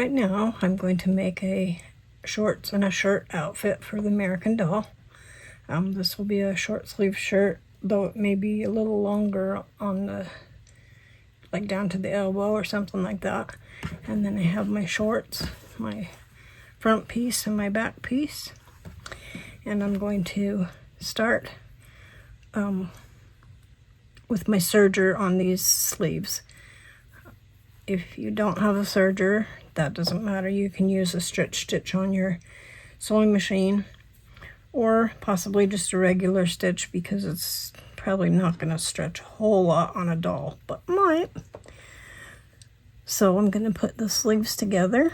right now I'm going to make a shorts and a shirt outfit for the American Doll. This will be a short sleeve shirt, though it may be a little longer on the, like down to the elbow or something like that. And then I have my shorts, my front piece and my back piece. And I'm going to start with my serger on these sleeves. If you don't have a serger, that doesn't matter. You can use a stitch on your sewing machine, or possibly just a regular stitch, because it's probably not going to stretch a whole lot on a doll, but might. So I'm going to put the sleeves together,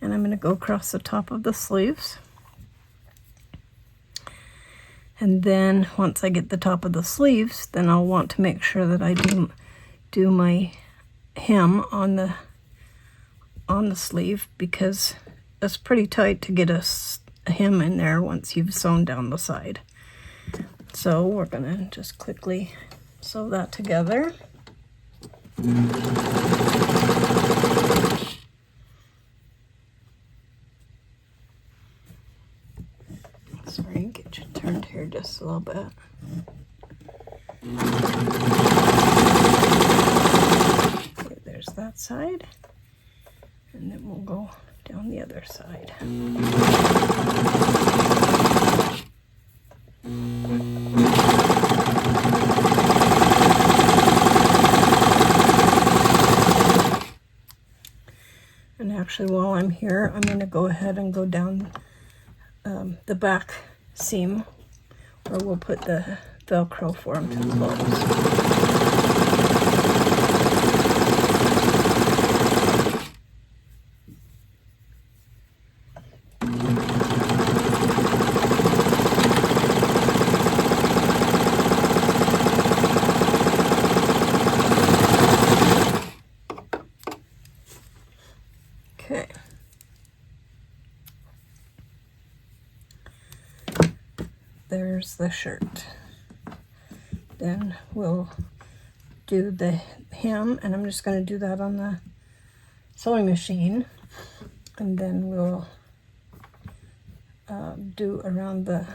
and I'm going to go across the top of the sleeves. And then once I get the top of the sleeves, then I'll want to make sure that I do my hem on the sleeve, because it's pretty tight to get a hem in there once you've sewn down the side. So we're gonna just quickly sew that together. Sorry, get you turned here just a little bit. Okay, there's that side, and then we'll go down the other side. And actually, while I'm here, I'm going to go ahead and go down the back seam, where we'll put the Velcro for them to close. Okay. There's the shirt. Then we'll do the hem, and I'm just going to do that on the sewing machine, and then we'll do around the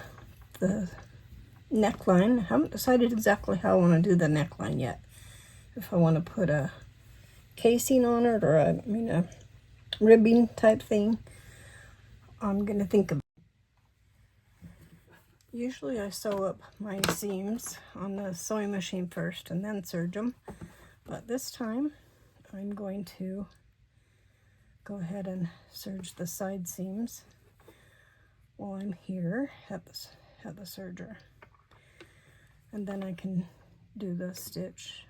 neckline. I haven't decided exactly how I want to do the neckline yet. If I want to put a casing on it, or a ribbing type thing. I'm going to think of. Usually I sew up my seams on the sewing machine first and then serge them, but this time I'm going to go ahead and serge the side seams while I'm here at the serger, and then I can do the stitch.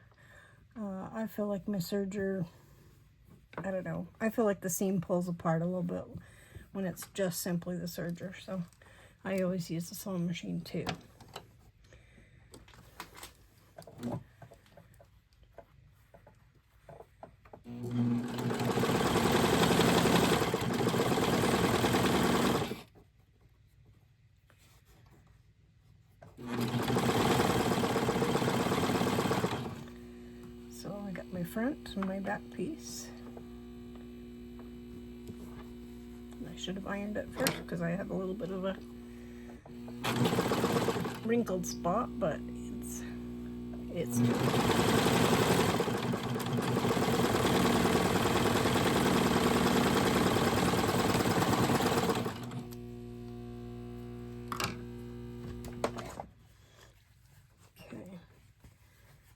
I feel like my serger, I don't know, I feel like the seam pulls apart a little bit when it's just simply the serger, so I always use the sewing machine too. So I got my front and my back piece. I should have ironed it first because I have a little bit of a wrinkled spot, but it's okay.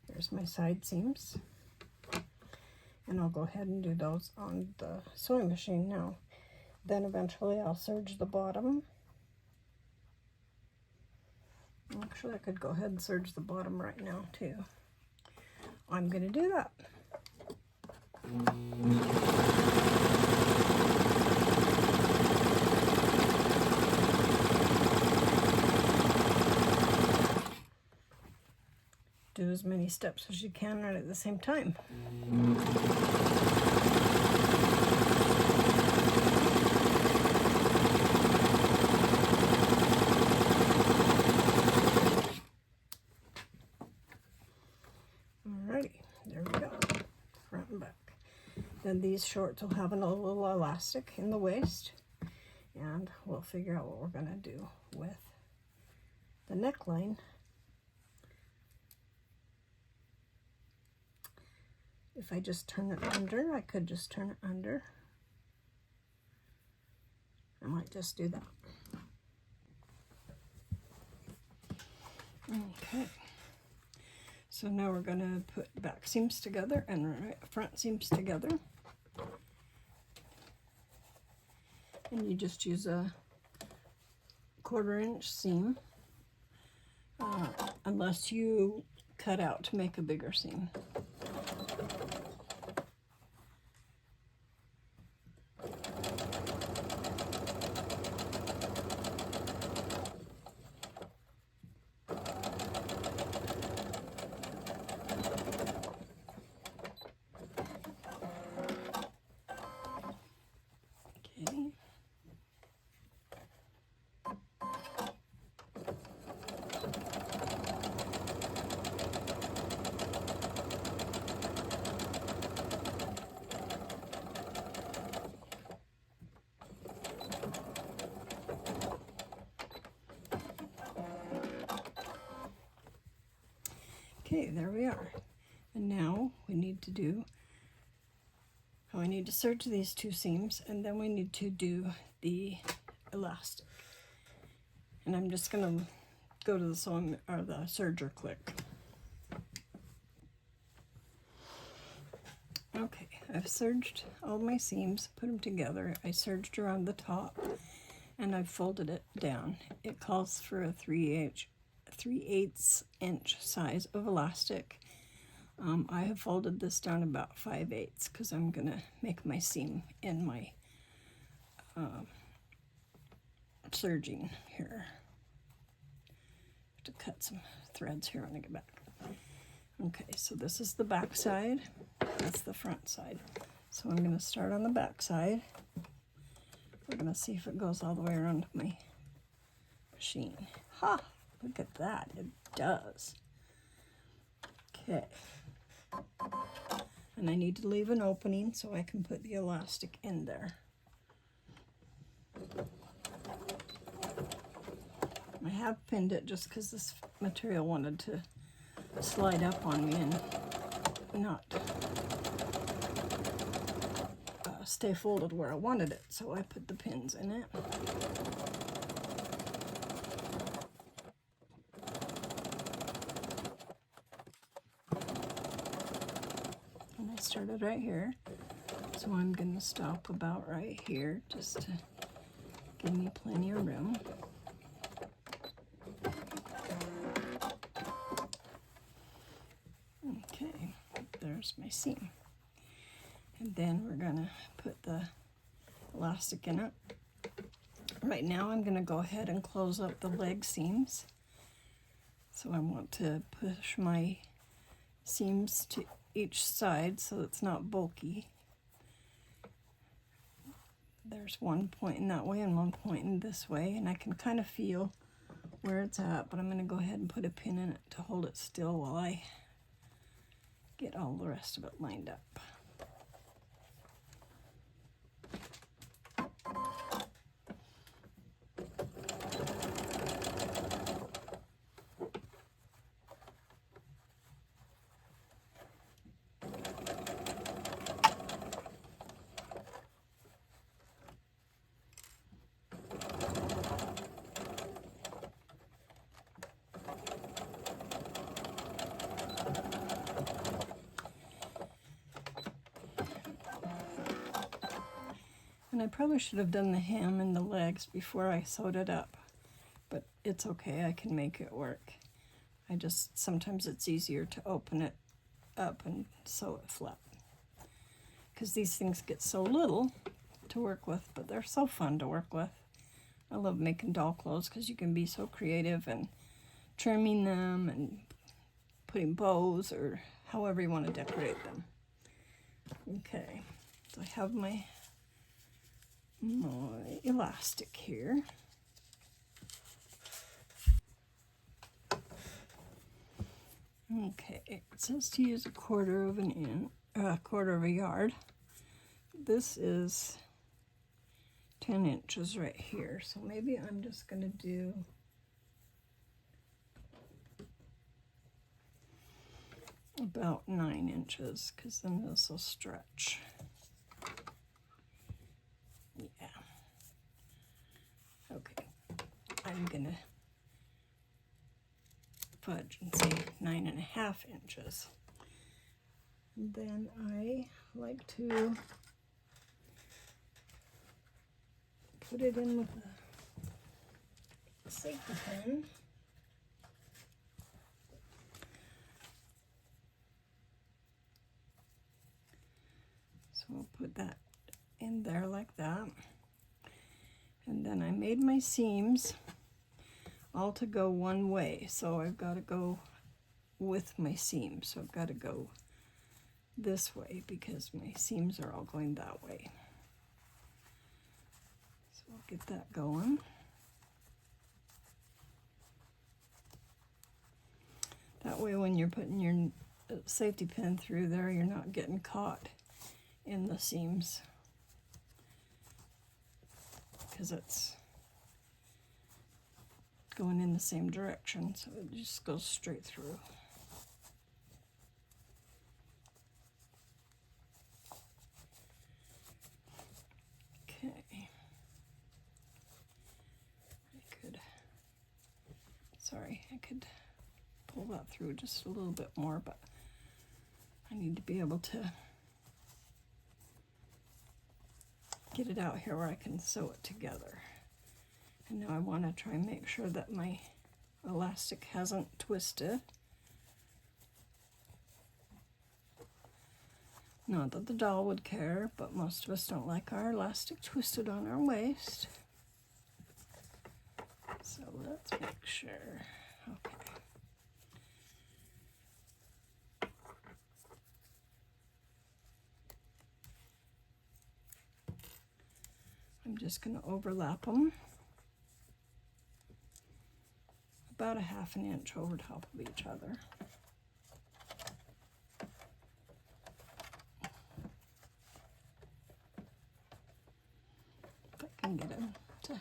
There's my side seams, and I'll go ahead and do those on the sewing machine now. Then eventually I'll serge the bottom. Actually, I could go ahead and serge the bottom right now too. I'm going to do that. Do as many steps as you can right at the same time. then these shorts will have a little elastic in the waist, and we'll figure out what we're going to do with the neckline. If I just turn it under, I could just turn it under. I might just do that. Okay. So now we're going to put back seams together and front seams together. And you just use a 1/4 inch seam, unless you cut out to make a bigger seam. Okay, there we are. And now we need to do, I need to serge these 2 seams, and then we need to do the elastic. And I'm just going to go to the sewing or the serger click. Okay, I've serged all my seams, put them together. I serged around the top, and I've folded it down. It calls for a 3/8 inch size of elastic. I have folded this down about 5/8 because I'm gonna make my seam in my serging here. Have to cut some threads here when I get back. Okay, so this is the back side. That's the front side. So I'm gonna start on the back side. We're gonna see if it goes all the way around my machine. Ha! Look at that, it does. Okay. And I need to leave an opening so I can put the elastic in there. I have pinned it just because this material wanted to slide up on me and not stay folded where I wanted it, so I put the pins in it. Started right here, so I'm going to stop about right here just to give me plenty of room. Okay, there's my seam, and then we're going to put the elastic in it. Right now I'm going to go ahead and close up the leg seams, so I want to push my seams to each side so it's not bulky. There's one pointing that way and one pointing this way, and I can kind of feel where it's at, but I'm going to go ahead and put a pin in it to hold it still while I get all the rest of it lined up. And I probably should have done the hem and the legs before I sewed it up, but it's okay, I can make it work. Sometimes it's easier to open it up and sew it flat, because these things get so little to work with, but they're so fun to work with. I love making doll clothes because you can be so creative and trimming them and putting bows or however you want to decorate them. Okay, so I have my elastic here. Okay, it says to use a 1/4 of a yard. this is 10 inches right here, so maybe I'm just going to do about 9 inches, because then this will stretch. Yeah. Okay. I'm going to fudge and say 9.5 inches. And then I like to put it in with a safety pin. So we'll put that in there like that. And then I made my seams all to go one way. So I've got to go with my seams. So I've got to go this way because my seams are all going that way. So I'll get that going. That way when you're putting your safety pin through there, you're not getting caught in the seams, because it's going in the same direction, so it just goes straight through. Okay. I could pull that through just a little bit more, but I need to be able to get it out here where I can sew it together. And now I want to try and make sure that my elastic hasn't twisted. Not that the doll would care, but most of us don't like our elastic twisted on our waist. So let's make sure. Okay. I'm just going to overlap them about 1/2 inch over top of each other. If I can get them to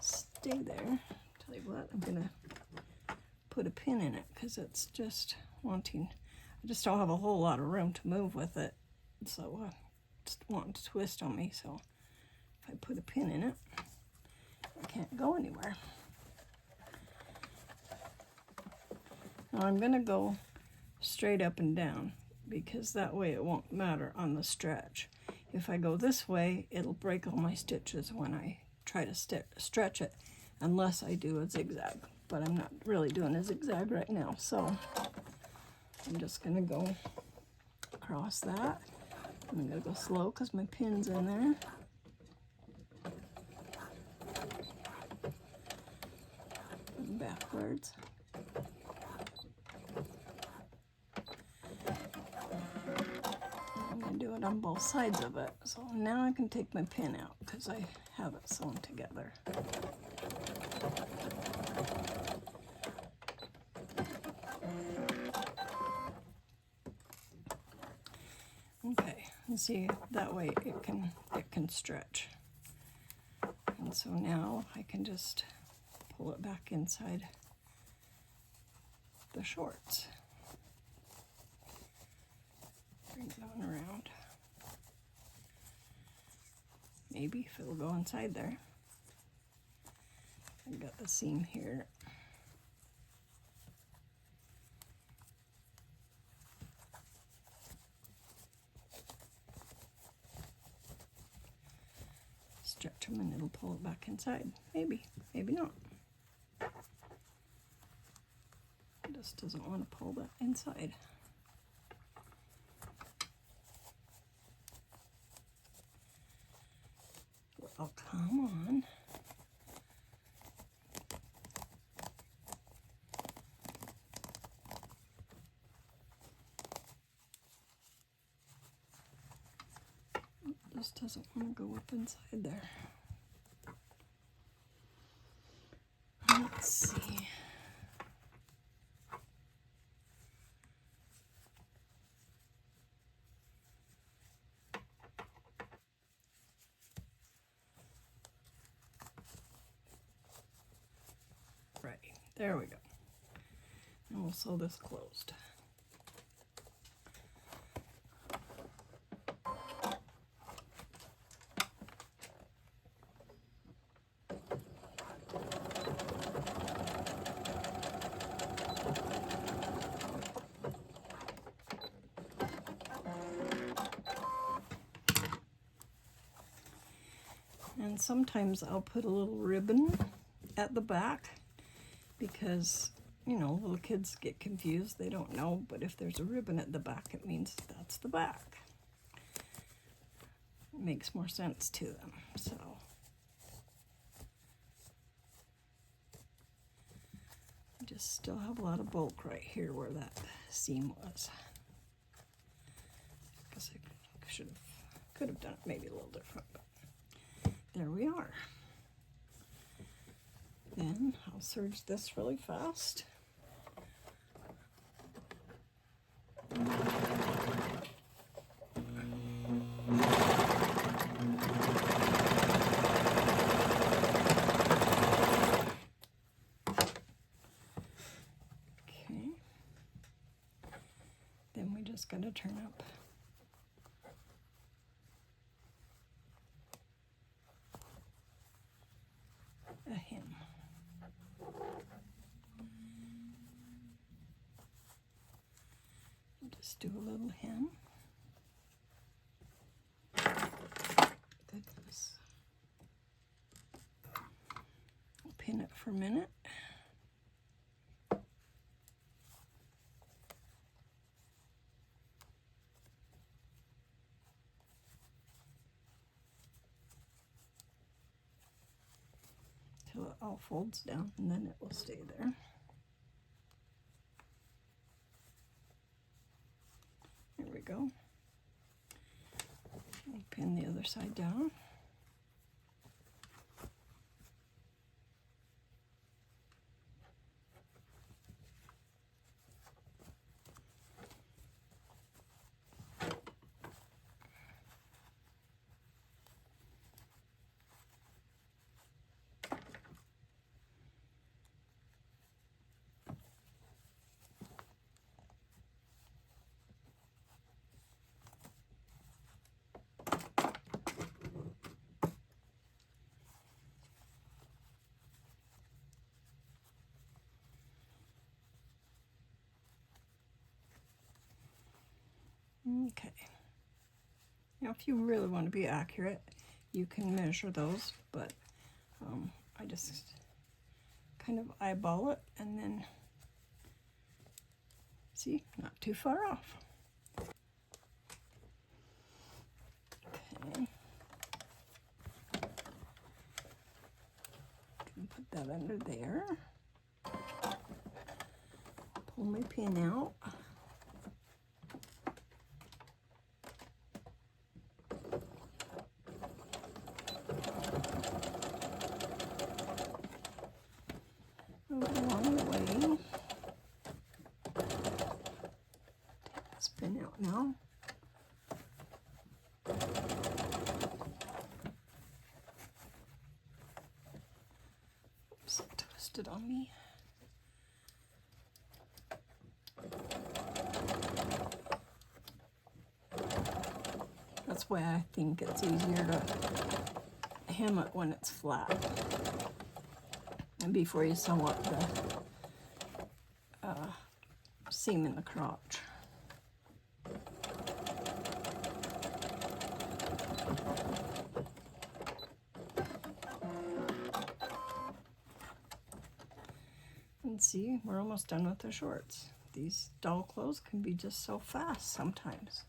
stay there. Tell you what, I'm going to put a pin in it because it's just wanting, I just don't have a whole lot of room to move with it. So just wanting to twist on me, so if I put a pin in it, it can't go anywhere. Now I'm going to go straight up and down because that way it won't matter on the stretch. If I go this way, it'll break all my stitches when I try to stretch it, unless I do a zigzag. But I'm not really doing a zigzag right now, so I'm just going to go across that. I'm going to go slow because my pin's in there. And backwards. I'm going to do it on both sides of it. So now I can take my pin out because I have it sewn together. Okay, and see, that way it can stretch. And so now I can just pull it back inside the shorts. Bring it on around. Maybe if it'll go inside there. I've got the seam here. Stretch them and it'll pull it back inside. Maybe, maybe not. It just doesn't want to pull that inside. Well, come on. This doesn't want to go up inside there. Let's see. There we go. And we'll sew this closed. And sometimes I'll put a little ribbon at the back because, you know, little kids get confused. They don't know, but if there's a ribbon at the back, it means that's the back. It makes more sense to them, so. I just still have a lot of bulk right here where that seam was. Guess I could have done it maybe a little different, but there we are. Then I'll serge this really fast. Okay. Then we just got to turn up a hem. Just do a little hem. Goodness. I'll pin it for a minute. Till it all folds down, and then it will stay there. There we go. I'll pin the other side down. Okay. Now, if you really want to be accurate, you can measure those, but I just kind of eyeball it and then see, not too far off. Okay. Put that under there. Pull my pin out. Along the way. Spin out now. Oops, it twisted on me. That's why I think it's easier to hem it when it's flat and before you sew up the seam in the crotch. And see, we're almost done with the shorts. These doll clothes can be just so fast sometimes.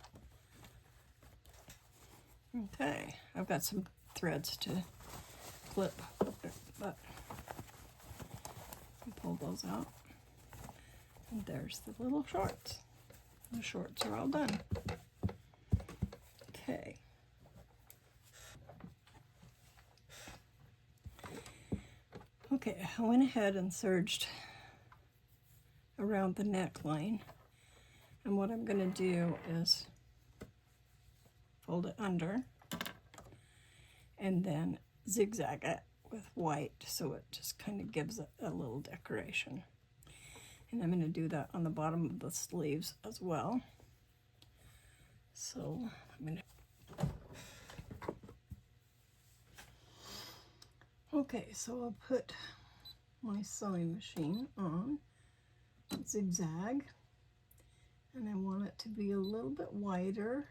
Okay, I've got some threads to clip, but I'll pull those out. And there's the little shorts. The shorts are all done. Okay. Okay, I went ahead and serged around the neckline. And what I'm going to do is fold it under and then zigzag it with white, so it just kind of gives it a little decoration. And I'm going to do that on the bottom of the sleeves as well. So I'm going to... Okay, so I'll put my sewing machine on zigzag, and I want it to be a little bit wider.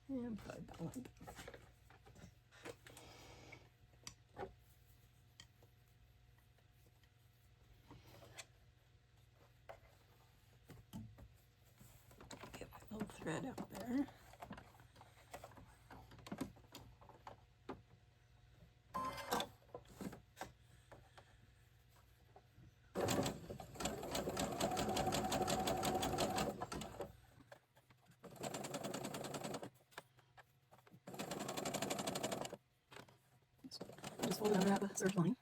And probably that one. Get my little thread out there. Just fold it under the serge line.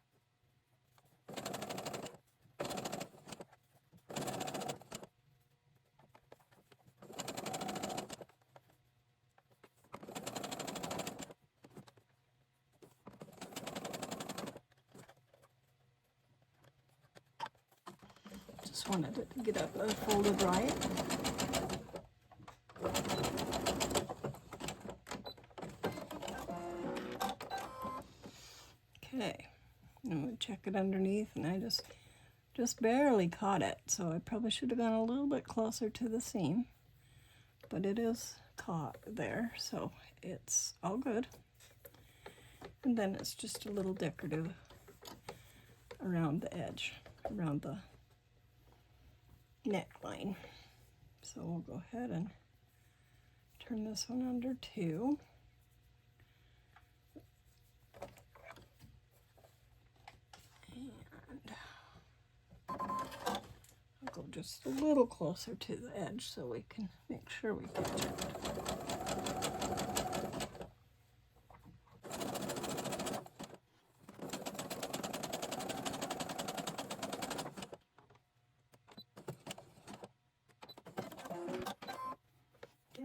Just wanted it to get up folded right. Okay, I'm going to check it underneath, and I just barely caught it, so I probably should have gone a little bit closer to the seam, but it is caught there, so it's all good. And then it's just a little decorative around the edge, around the neckline. So we'll go ahead and turn this one under too. And I'll go just a little closer to the edge so we can make sure we catch it.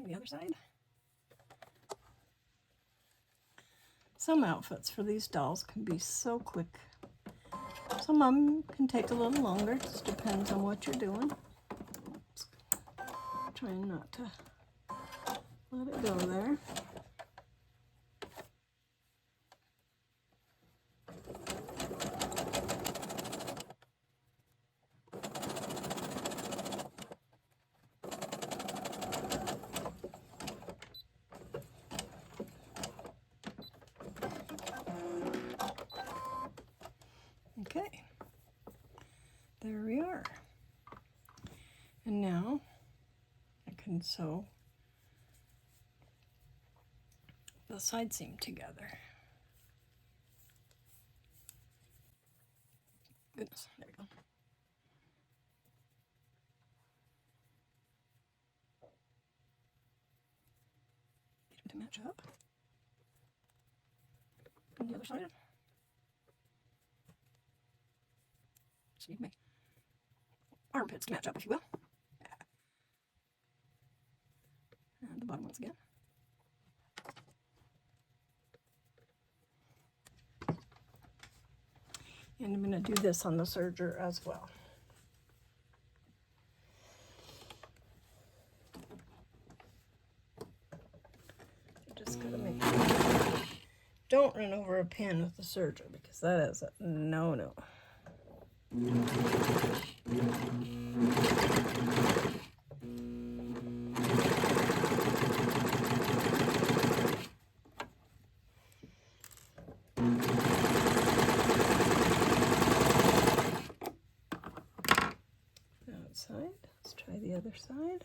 The other side. Some outfits for these dolls can be so quick. Some of them can take a little longer. It just depends on what you're doing. Trying not to let it go there. Okay, there we are. And now I can sew the side seam together. Goodness, there we go. Get them to match up. And the other side. So you can make armpits match up, if you will. And the bottom once again. And I'm going to do this on the serger as well. Just got to make sure. Don't run over a pin with the serger, because that is a no-no. Outside, let's try the other side.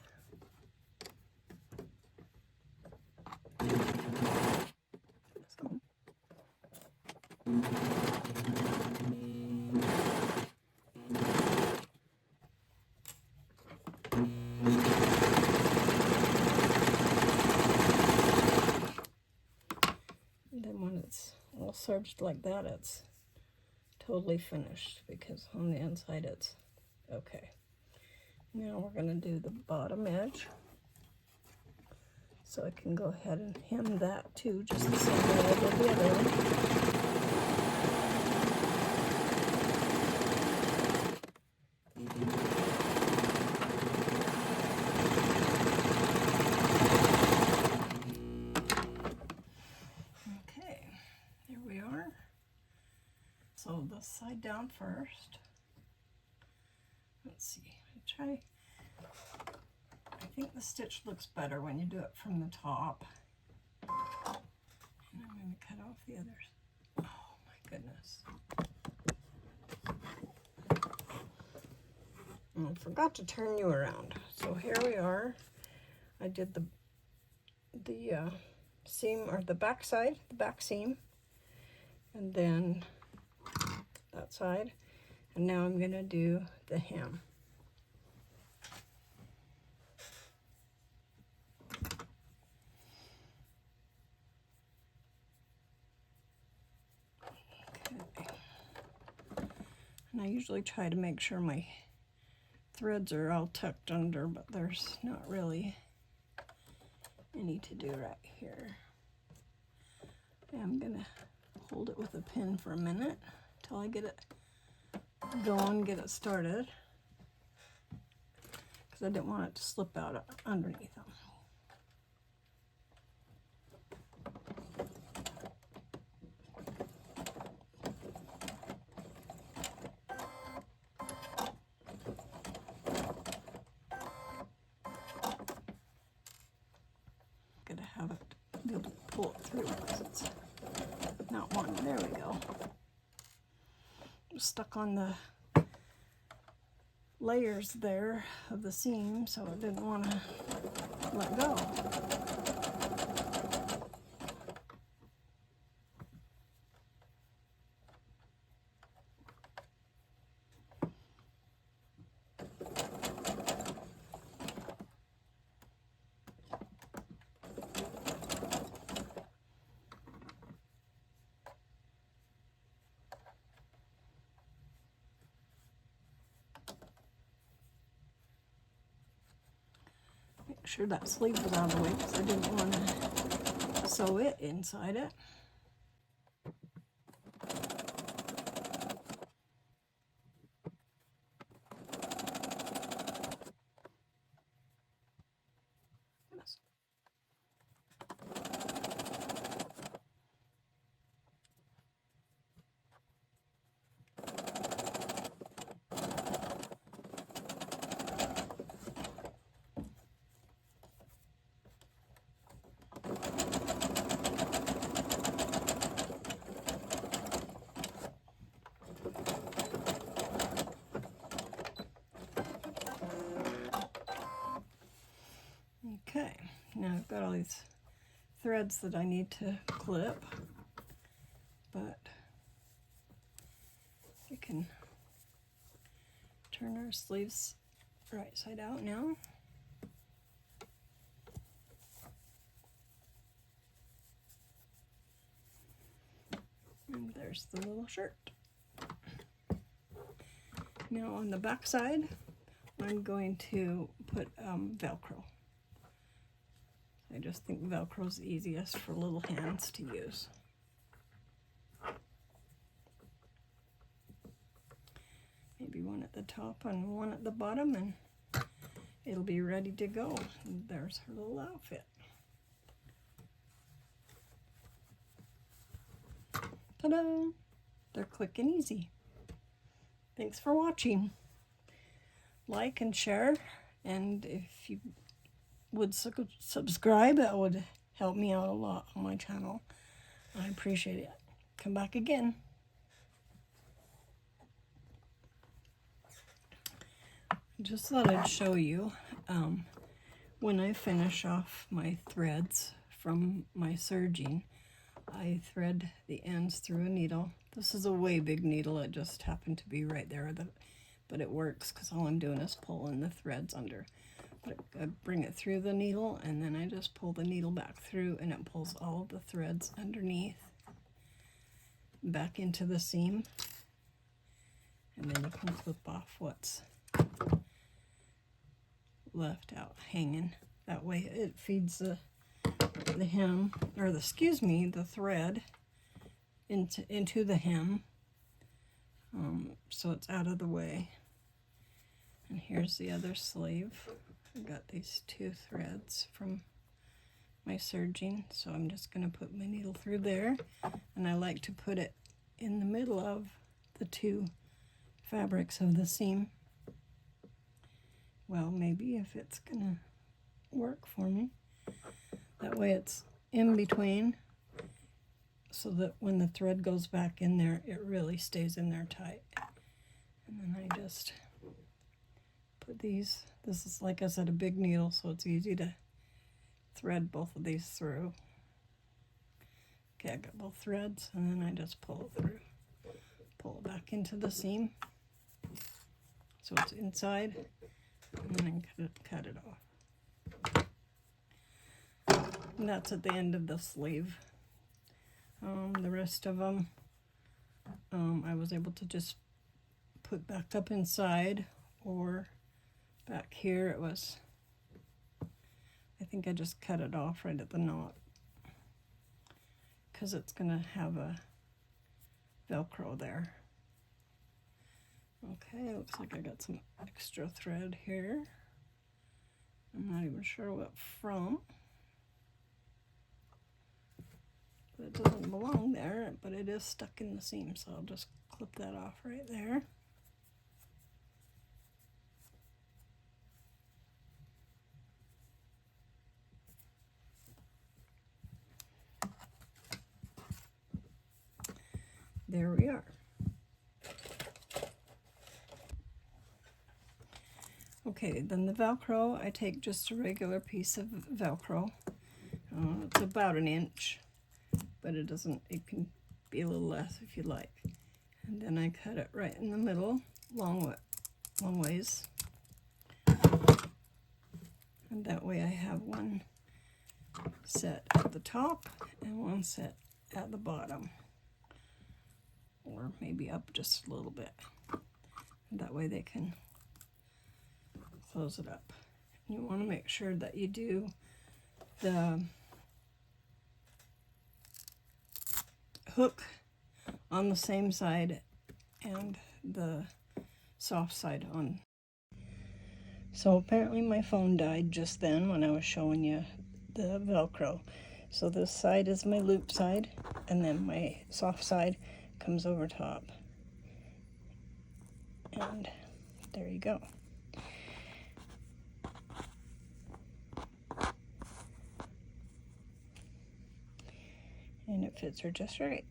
And then when it's all serged like that, it's totally finished, because on the inside it's okay. Now we're going to do the bottom edge. So I can go ahead and hem that too, just the same way I did the other one. Okay, there we are. So the side down first. Let's see, I think the stitch looks better when you do it from the top. And I'm going to cut off the others. Oh my goodness. I forgot to turn you around. So here we are. I did the seam, or the back side, the back seam, and then that side. And now I'm going to do the hem. Okay. And I usually try to make sure my threads are all tucked under, but there's not really any to do right here. I'm gonna hold it with a pin for a minute till I get it going, get it started, because I didn't want it to slip out underneath them. Gotta have it be able to pull it through because it's not one. There we go. I'm stuck on the layers there of the seam, so I didn't want to let go. Make sure that sleeve was out of the way because I didn't want to sew it inside it. Okay, now I've got all these threads that I need to clip, but we can turn our sleeves right side out now. And there's the little shirt. Now on the back side, I'm going to put Velcro. I just think Velcro is the easiest for little hands to use. Maybe one at the top and one at the bottom, and it'll be ready to go. And there's her little outfit. Ta-da! They're quick and easy. Thanks for watching. Like and share, and if you would subscribe, that would help me out a lot on my channel. I appreciate it. Come back again. Just thought I'd show you when I finish off my threads from my serging, I thread the ends through a needle. This is a way big needle, it just happened to be right there, but it works because all I'm doing is pulling the threads under. But I bring it through the needle, and then I just pull the needle back through, and it pulls all of the threads underneath back into the seam, and then you can clip off what's left out hanging. That way it feeds the the hem, or the thread into the hem, so it's out of the way. And here's the other sleeve. I got these 2 threads from my serging, so I'm just going to put my needle through there, and I like to put it in the middle of the 2 fabrics of the seam. Well, maybe if it's gonna work for me. That way it's in between, so that when the thread goes back in there, it really stays in there tight. And then I just put these, this is, like I said, a big needle, so it's easy to thread both of these through. Okay, I got both threads, and then I just pull it through. Pull it back into the seam, so it's inside, and then I cut it off. And that's at the end of the sleeve. The rest of them, I was able to just put back up inside, or back here it was, I think I just cut it off right at the knot, because it's going to have a Velcro there. Okay, looks like I got some extra thread here. I'm not even sure what from. But it doesn't belong there, but it is stuck in the seam, so I'll just clip that off right there. There we are. Okay, then the Velcro, I take just a regular piece of Velcro. It's about 1 inch, but it can be a little less if you like. And then I cut it right in the middle, long ways. And that way I have one set at the top and one set at the bottom. Or maybe up just a little bit. And that way they can close it up. You want to make sure that you do the hook on the same side and the soft side on. So apparently my phone died just then when I was showing you the Velcro. So this side is my loop side, and then my soft side comes over top. And there you go. And it fits her just right.